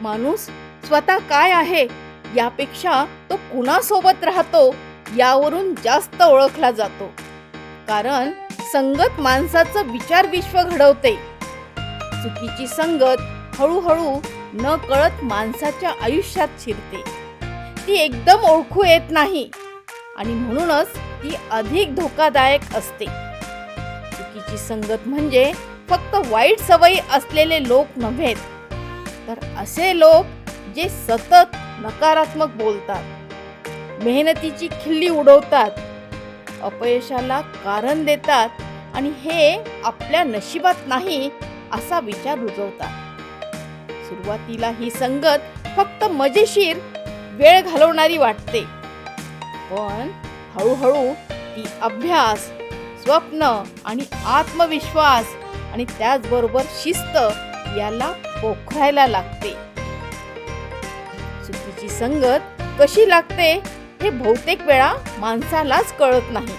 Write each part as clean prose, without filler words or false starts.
माणूस स्वतः काय आहे यापेक्षा तो कुणासोबत राहतो यावरून जास्त ओळखला जातो. कारण संगत माणसाचं विचार विश्व घडवते. चुकीची संगत हळूहळू न कळत माणसाच्या आयुष्यात शिरते. ती एकदम ओळखू येत नाही आणि म्हणूनच ती अधिक धोकादायक असते. चुकीची संगत म्हणजे फक्त वाईट सवयी असलेले लोक नव्हेत, तर असे लोक जे सतत नकारात्मक बोलतात, मेहनतीची खिल्ली उडवतात, अपयशाला कारण देतात आणि हे आपल्या नशिबात नाही असा विचार रुजवतात. सुरुवातीला ही संगत फक्त मजेशीर वेळ घालवणारी वाटते, पण हळूहळू ती अभ्यास, स्वप्न आणि आत्मविश्वास आणि त्याचबरोबर शिस्त याला पोखरायला लागते. चुकीची संगत कशी लागते हे बहुतेक वेळा माणसालाच कळत नाही.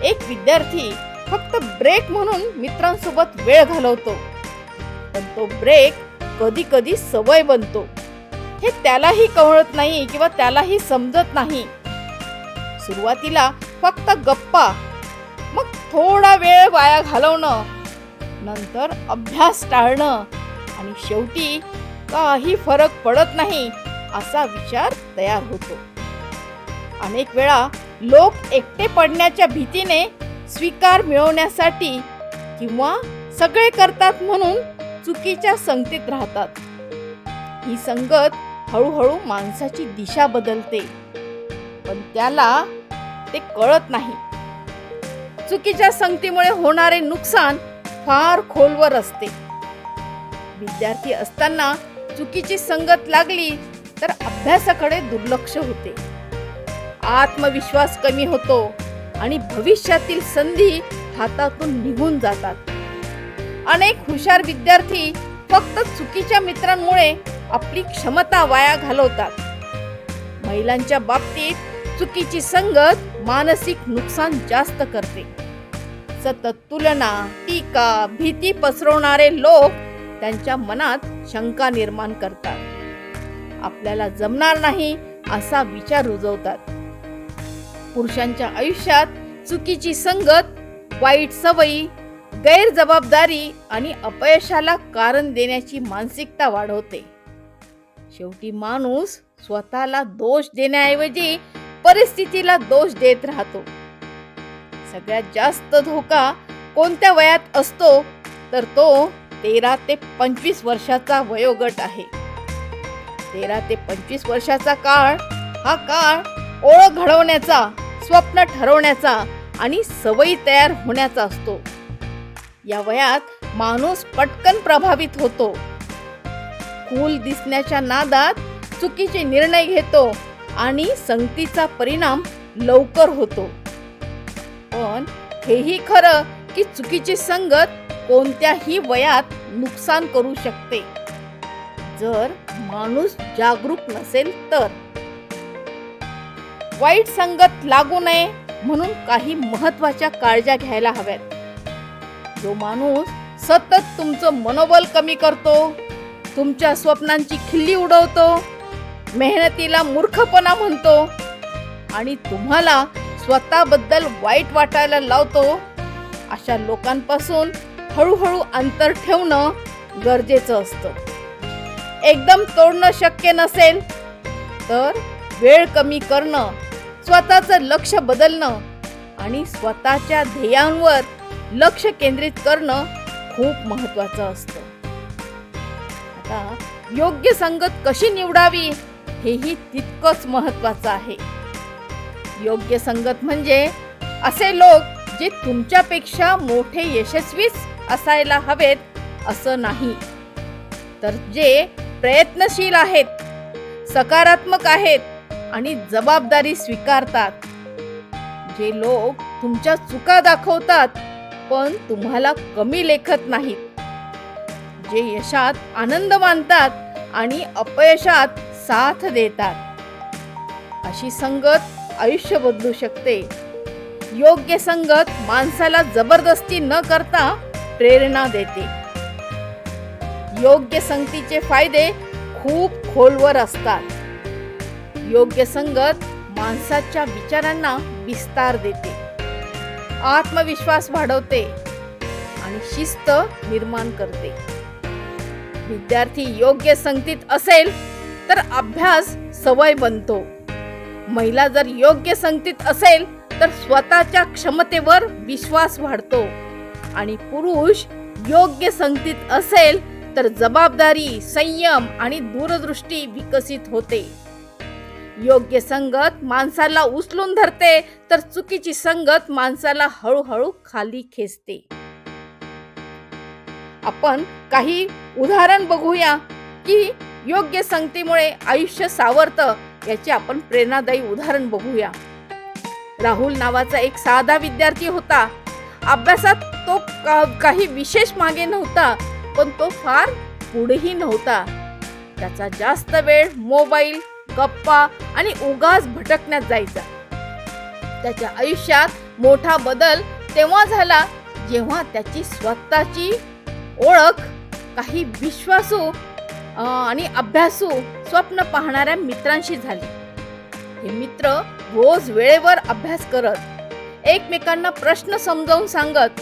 एक विद्यार्थी फक्त ब्रेक म्हणून मित्रांसोबत वेळ घालवतो, पण तो ब्रेक कधी कधी सवय बनतो. हे त्यालाही कळत नाही किंवा त्यालाही समजत नाही. सुरुवातीला फक्त गप्पा, मग थोडा वेळ वाया घालवणं, नंतर अभ्यास टाळणं आणि शेवटी काही फरक पडत नाही असा विचार तयार होतो. अनेक वेळा लोक एकटे पडण्याच्या भीतीने स्वीकार मिळवण्यासाठी किंवा सगळे करतात म्हणून चुकीच्या संगतीत राहतात. ही संगत हळूहळू माणसाची दिशा बदलते, पण त्याला ते कळत नाही. चुकीच्या संगतीमुळे होणारे नुकसान फार खोलवर असते. विद्यार्थी असताना चुकीची संगत लागली तर अभ्यासाकडे दुर्लक्ष होते, आत्मविश्वास कमी होतो आणि भविष्यातील संधी हातातून निघून जातात. अनेक हुशार विद्यार्थी फक्त चुकीच्या मित्रांमुळे आपली क्षमता वाया घालवतात. महिलांच्या बाबतीत चुकीची संगत मानसिक नुकसान जास्त करते. सतत तुलना, टीका, भीती पसरवणारे लोक त्यांच्या मनात शंका निर्माण करतात. आपल्याला जमणार नाही असा विचार रुजवतात. पुरुषांच्या आयुष्यात चुकीची संगत वाईट सवयी, गैरजबाबदारी आणि अपयशाला कारण देण्याची मानसिकता वाढवते. शेवटी माणूस स्वतःला दोष देण्याऐवजी परिस्थितीला दोष देत राहतो. सगळ्यात जास्त धोका कोणत्या वयात असतो तर तो 13 ते 25 वर्षाचा वयोगट आहे. 13 ते 25 वर्षाचा काळ हा काळ ओळख घडवण्याचा, स्वप्न ठरवण्याचा आणि सवयी तयार होण्याचा असतो. या वयात माणूस पटकन प्रभावित होतो, कूल दिसण्याच्या नादात चुकीचे निर्णय घेतो आणि संगतीचा परिणाम लवकर होतो. पण हेही खरं की चुकीची संगत कोणत्याही वयात नुकसान करू शकते जर माणूस जागरूक नसेल तर. वाईट संगत लागू नये म्हणून काही महत्त्वाच्या काळज्या घ्यायला हव्यात. जो माणूस सतत तुमचं मनोबल कमी करतो, तुमच्या स्वप्नांची खिल्ली उडवतो, मेहनतीला मूर्खपणा म्हणतो आणि तुम्हाला स्वतःबद्दल वाईट वाटायला लावतो, अशा लोकांपासून हळूहळू अंतर ठेवणं गरजेचं असतं. एकदम तोडणं शक्य नसेल तर वेळ कमी करणं, स्वतःचं लक्ष बदलणं आणि स्वतःच्या ध्येयांवर लक्ष केंद्रित करणं खूप महत्त्वाचं असतं. आता योग्य संगत कशी निवडावी हेही तितकंच महत्त्वाचं आहे. योग्य संगत म्हणजे असे लोक जे तुमच्यापेक्षा मोठे यशस्वीच असायला हवेत असं नाही, तर जे प्रयत्नशील आहेत, सकारात्मक आहेत आणि जबाबदारी स्वीकारतात. जे लोक तुमच्या चुका दाखवतात पण तुम्हाला कमी लेखत नाहीत. जे यशात आनंद मानतात आणि अपयशात साथ देतात. अशी संगत आयुष्य बदलू शकते. योग्य संगत माणसाला जबरदस्ती न करता प्रेरणा देते. योग्य संगतीचे फायदे खूप खोलवर असतात. योग्य संगत माणसाच्या विचारांना विस्तार देते, आत्मविश्वास वाढवते आणि शिस्त निर्माण करते. विद्यार्थी योग्य संगतीत असेल तर अभ्यास सवय बनतो. महिला जर योग्य संगतीत असेल तर स्वतःच्या क्षमतेवर विश्वास वाढतो आणि पुरुष योग्य संगतीत असेल तर जबाबदारी, संयम आणि दूरदृष्टी विकसित होते. योग्य संगत माणसाला उचलून धरते तर चुकीची संगत माणसाला हळूहळू खाली खेचते. आपण काही उदाहरण बघूया की योग्य संगतीमुळे आयुष्य सावरतं. याचे आपण प्रेरणादायी उदाहरण बघूया. राहुल नावाचा एक साधा विद्यार्थी होता. अभ्यासात तो काही विशेष मागे नव्हता, पण तो फार पुढेही नव्हता. त्याचा जास्त वेळ मोबाईल, गप्पा आणि उगाच भटकण्यात जायचा. त्याच्या आयुष्यात मोठा बदल तेव्हा झाला जेव्हा त्याची स्वतःची ओळख काही विश्वासू आणि अभ्यासू स्वप्न पाहणाऱ्या मित्रांशी झाली. हे मित्र रोज वेळेवर अभ्यास करत, एकमेकांना प्रश्न समजावून सांगत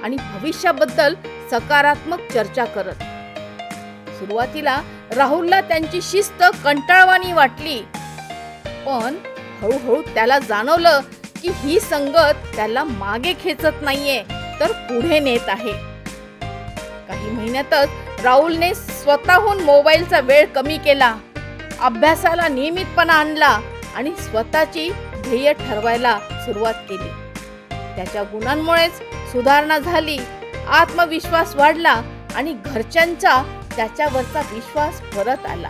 आणि भविष्याबद्दल सकारात्मक चर्चा करत. सुरुवातीला राहुलला त्यांची शिस्त कंटाळवाणी वाटली, पण हळूहळू त्याला जाणवलं की ही संगत त्याला मागे खेचत नाहीये तर पुढे नेत आहे. काही महिन्यातच राहुलने स्वतःहून मोबाईलचा वेळ कमी केला, अभ्यासाला नियमितपणा आणला आणि स्वतःची ध्येय ठरवायला सुरुवात केली. त्याच्या गुणांमुळेच सुधारणा झाली, आत्मविश्वास वाढला आणि घरच्यांचा त्याच्यावरचा विश्वास परत आला.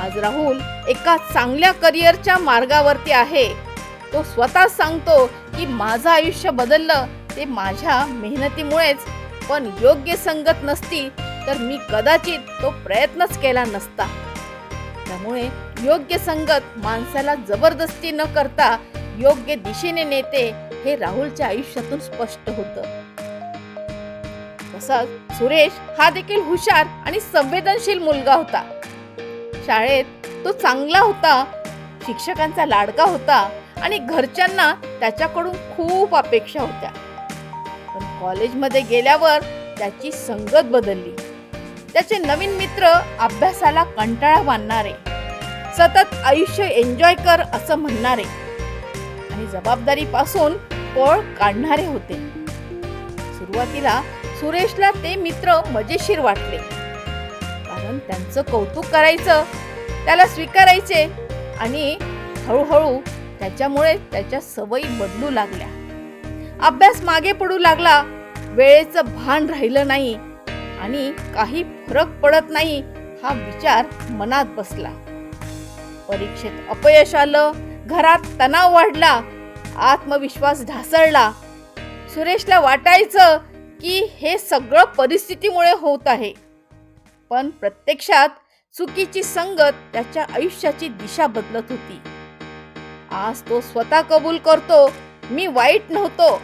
आज राहुल एका चांगल्या करिअरच्या मार्गावरती आहे. तो स्वतः सांगतो की माझं आयुष्य बदललं ते माझ्या मेहनतीमुळेच, पण योग्य संगत नसती तर मी कदाचित तो प्रयत्नच केला नसता. त्यामुळे योग्य संगत माणसाला जबरदस्ती न करता योग्य दिशेने नेते हे राहुलच्या आयुष्यातून स्पष्ट होतं. तसाच सुरेश हा देखील हुशार आणि संवेदनशील मुलगा होता. शाळेत तो चांगला होता, शिक्षकांचा लाडका होता आणि घरच्यांना त्याच्याकडून खूप अपेक्षा होत्या. पण कॉलेजमध्ये गेल्यावर त्याची संगत बदलली. त्याचे नवीन मित्र अभ्यासाला कंटाळा मानणारे, सतत आयुष्य एन्जॉय कर असं म्हणणारे आणि जबाबदारीपासून पळ काढणारे होते. सुरुवातीला सुरेशला ते मित्र मजेशीर वाटले, कारण त्यांचं कौतुक करायचं, त्याला स्वीकारायचे आणि हळूहळू त्याच्यामुळे त्याच्या सवयी बदलू लागल्या. अभ्यास मागे पडू लागला, वेळेचं भान राहिलं नाही आणि काही फरक पडत नाही हा विचार मनात बसला. परीक्षेत अपयश आलं, घरात तणाव वाढला, आत्मविश्वास ढासळला. सुरेशला वाटायचं की हे सगळं परिस्थितीमुळे होत आहे, पण प्रत्यक्षात चुकीची संगत त्याच्या आयुष्याची दिशा बदलत होती. आज तो स्वतः कबूल करतो, मी वाईट नव्हतो,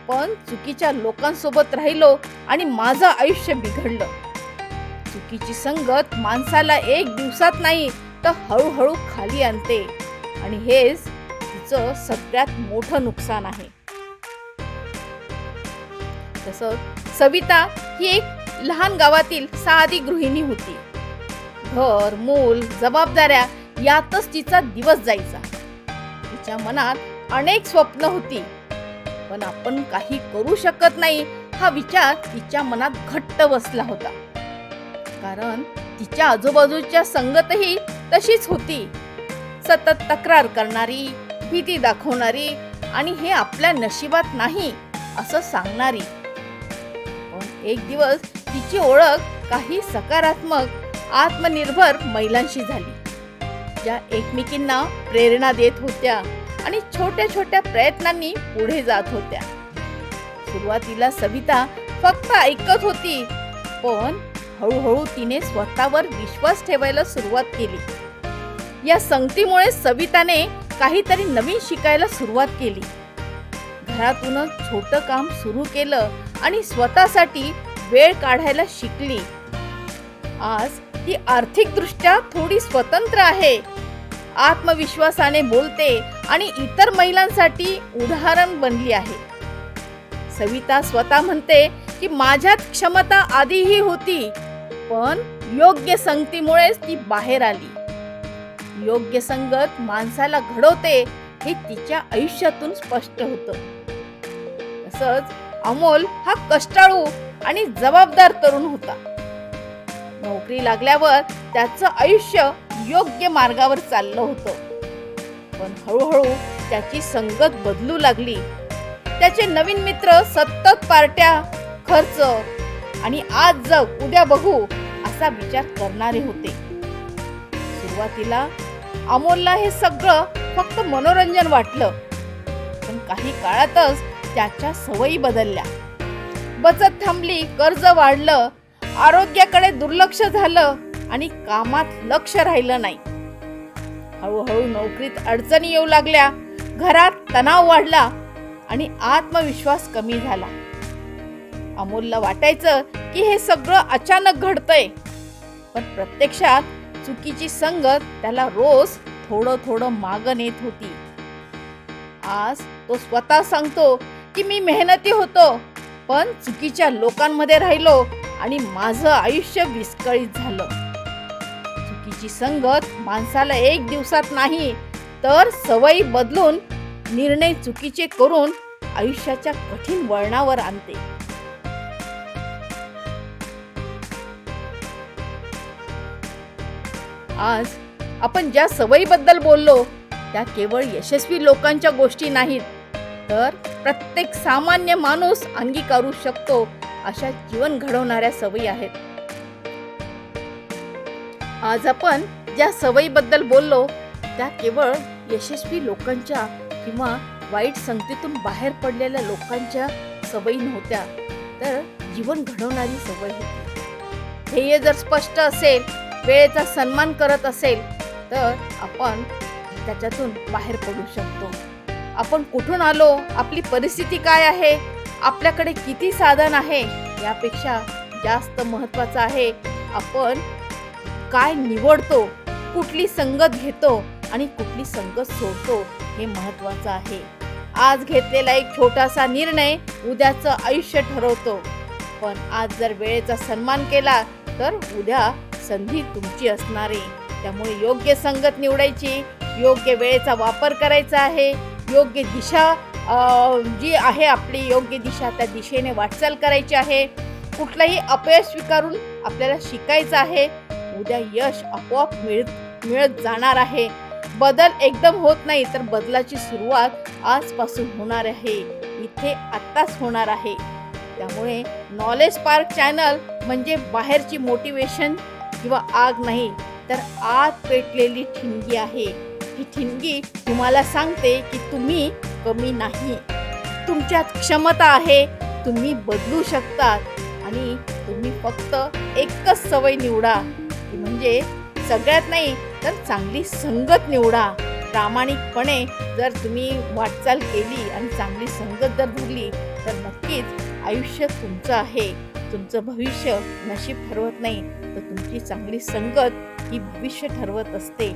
पण चुकीच्या लोकांसोबत राहिलो आणि माझं आयुष्य बिघडलं. चुकीची संगत माणसाला एक दिवसात नाही तर हळूहळू खाली आणते आणि हेच तिचं सगळ्यात मोठं नुकसान आहे. तसंच सविता ही एक लहान गावातील साधी गृहिणी होती. घर, मूल, जबाबदाऱ्या यातच तिचा दिवस जायचा. तिच्या मनात अनेक स्वप्न होती, पण आपण काही करू शकत नाही हा विचार तिच्या मनात घट्ट बसला होता. कारण तिच्या आजूबाजूच्या संगतही तशीच होती, सतत तक्रार करणारी, भीती दाखवणारी आणि हे आपल्या नशिबात नाही असं सांगणारी. पण एक दिवस तिची ओळख काही सकारात्मक, आत्मनिर्भर महिलांशी झाली, ज्या एकमेकींना प्रेरणा देत होत्या आणि छोट्या छोट्या प्रयत्नांनी पुढे जात होत्या. सुरुवातीला सविता फक्त ऐकत होती, पण हळूहळू तिने स्वतःवर विश्वास ठेवायला सुरुवात केली. या संगतीमुळे सविताने काहीतरी नवीन शिकायला सुरुवात केली. घरातूनच छोटं काम सुरू केलं आणि स्वतःसाठी वेळ काढायला शिकली. आज ती आर्थिकदृष्ट्या थोडी स्वतंत्र आहे, आत्मविश्वासाने बोलते आणि इतर महिलांसाठी उदाहरण बनली आहे. सविता स्वतः म्हणते की माझ्यात क्षमता आधीही होती, पण योग्य संगतीमुळेच ती बाहेर आली. योग्य संगत माणसाला घडवते हे तिच्या आयुष्यातून स्पष्ट होतं. तसंच अमोल हा कष्टाळू आणि जबाबदार तरुण होता. नोकरी लागल्यावर त्याचं आयुष्य योग्य मार्गावर चाललं होतं. पण हळूहळू त्याची संगत बदलू लागली. त्याचे नवीन मित्र सतत पार्ट्या, खर्च आणि आज जग उद्या बघू असा विचार करणारे होते. सुरुवातीला अमोलला हे सगळं फक्त मनोरंजन वाटलं, पण काही काळातच त्याच्या सवयी बदलल्या. बचत थांबली, कर्ज वाढलं, आरोग्याकडे दुर्लक्ष झालं आणि कामात लक्ष राहिलं नाही. हळूहळू नोकरीत अडचणी येऊ लागल्या, घरात तणाव वाढला आणि आत्मविश्वास कमी झाला. अमोलला वाटायचं की हे सगळं अचानक घडतंय, पण प्रत्यक्षात चुकीची संगत त्याला रोज थोडं थोडं मागं नेत होती. आज तो स्वतः सांगतो की मी मेहनती होतो, पण चुकीच्या लोकांमध्ये राहिलो आणि माझं आयुष्य विस्कळीत झालं. चुकीची संगत माणसाला एक दिवसात नाही तर सवयी बदलून, निर्णय चुकीचे करून आयुष्याच्या कठीण वळणावर आणते. आज आपण ज्या सवयीबद्दल बोललो त्या केवळ यशस्वी लोकांच्या गोष्टी नाहीत, तर प्रत्येक सामान्य माणूस अंगीकारू शकतो अशा जीवन घडवणाऱ्या सवयी आहेत. आज आपण ज्या सवयीबद्दल बोललो त्या केवळ यशस्वी लोकांच्या किंवा वाईट संगतीतून बाहेर पडलेल्या लोकांच्या सवयी नव्हत्या, तर जीवन घडवणारी सवय होती. ध्येय जर स्पष्ट असेल, वेळेचा सन्मान करत असेल, तर आपण त्याच्यातून बाहेर पडू शकतो. आपण कुठून आलो, आपली परिस्थिती काय आहे, आपल्याकडे किती साधन आहे, यापेक्षा जास्त महत्त्वाचं आहे आपण काय निवडतो, कुठली संगत घेतो आणि कुठली संगत सोडतो हे महत्त्वाचं आहे. आज घेतलेला एक छोटासा निर्णय उद्याचं आयुष्य ठरवतो. पण आज जर वेळेचा सन्मान केला तर उद्या संधी तुमची असणार आहे. त्यामुळे योग्य संगत निवडायची, योग्य वेळेचा वापर करायचा आहे, योग्य दिशा जी आहे आपली योग्य दिशा, त्या दिशेने वाटचाल करायची आहे. कुठलंही अपयश स्वीकारून आपल्याला शिकायचं आहे. उद्या यश आपोआप मिळत जाणार आहे. बदल एकदम होत नाही, तर बदलाची सुरुवात आजपासून होणार आहे, इथे आत्ताच होणार आहे. त्यामुळे नॉलेज पार्क चॅनल म्हणजे बाहेरची मोटिवेशन किंवा आग नाही, तर आत पेटलेली ठिणगी आहे. ही ठिणगी तुम्हाला सांगते की तुम्ही कमी नाही, तुमच्यात क्षमता आहे, तुम्ही बदलू शकतात आणि तुम्ही फक्त एकच सवय निवडा, ती म्हणजे सगळ्यात नाही तर चांगली संगत निवडा. प्रामाणिकपणे जर तुम्ही वाटचाल केली आणि चांगली संगत जर धरली तर नक्कीच आयुष्य तुमचं आहे. तुमचं भविष्य नशीब ठरवत नाही, तर तुमची चांगली संगत ही भविष्य ठरवत असते.